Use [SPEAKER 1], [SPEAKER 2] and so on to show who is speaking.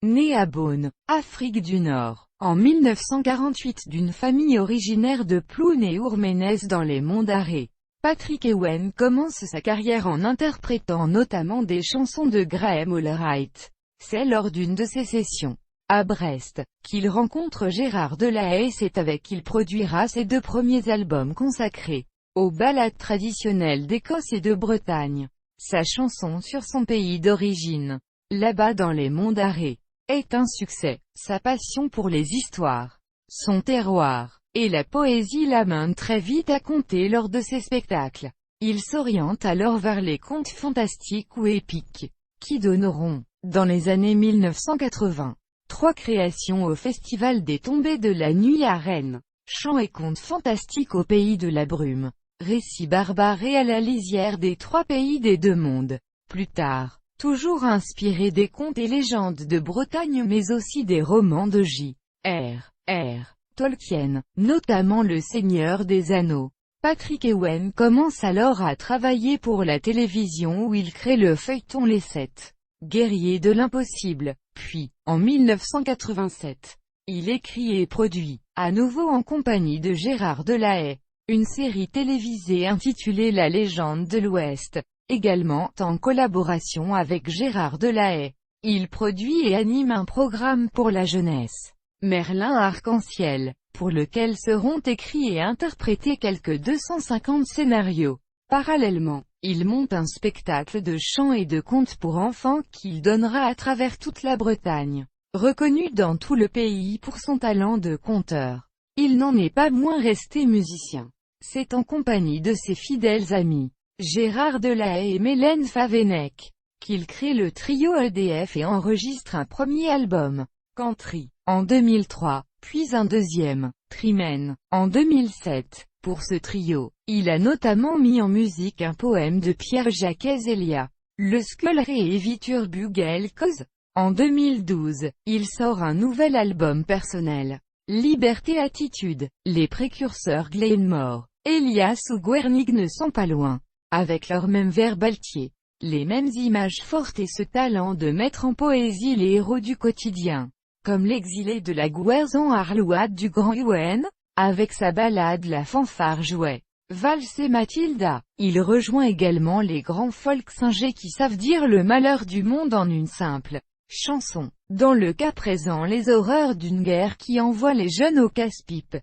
[SPEAKER 1] Né à Beaune, Afrique du Nord, en 1948 d'une famille originaire de Ploune et Ourménez dans les Monts d'Arrée, Patrick Ewen commence sa carrière en interprétant notamment des chansons de Graham Allwright. C'est lors d'une de ses sessions, à Brest, qu'il rencontre Gérard Delahaye et c'est avec qui il produira ses deux premiers albums consacrés aux ballades traditionnelles d'Écosse et de Bretagne. Sa chanson sur son pays d'origine, Là-bas dans les Monts d'Arrée, est un succès. Sa passion pour les histoires, son terroir, et la poésie l'amène très vite à compter lors de ses spectacles. Il s'oriente alors vers les contes fantastiques ou épiques, qui donneront, dans les années 1980, 3 créations au Festival des Tombées de la Nuit à Rennes. Chants et contes fantastiques au pays de la brume, récits barbares et à la lisière des 3 pays des 2 mondes. Plus tard, toujours inspiré des contes et légendes de Bretagne mais aussi des romans de J.R.R. Tolkien, notamment Le Seigneur des Anneaux. Patrick Ewen commence alors à travailler pour la télévision où il crée le feuilleton Les 7 Guerriers de l'Impossible. Puis, en 1987, il écrit et produit, à nouveau en compagnie de Gérard Delahaye, une série télévisée intitulée La Légende de l'Ouest. Également en collaboration avec Gérard Delahaye, il produit et anime un programme pour la jeunesse, Merlin Arc-en-Ciel, pour lequel seront écrits et interprétés quelques 250 scénarios. Parallèlement, il monte un spectacle de chants et de contes pour enfants qu'il donnera à travers toute la Bretagne. Reconnu dans tout le pays pour son talent de conteur, il n'en est pas moins resté musicien. C'est en compagnie de ses fidèles amis, Gérard Delahaye et Mélène Favennec, qu'il crée le trio EDF et enregistre un premier album, Country, en 2003, puis un deuxième, Trimène, en 2007. Pour ce trio, il a notamment mis en musique un poème de Pierre-Jacques Elia, Le Sculleré et Vitur Bugel Cause. En 2012, il sort un nouvel album personnel, Liberté Attitude. Les précurseurs Glenmore, Elias ou Guernig ne sont pas loin. Avec leur même verbe altier, les mêmes images fortes et ce talent de mettre en poésie les héros du quotidien, comme l'exilé de la Gouerzon Arlouade du Grand Ewen, avec sa ballade La Fanfare Jouet, Valse et Mathilda. Il rejoint également les grands folk singés qui savent dire le malheur du monde en une simple chanson. Dans le cas présent, les horreurs d'une guerre qui envoie les jeunes au casse-pipe.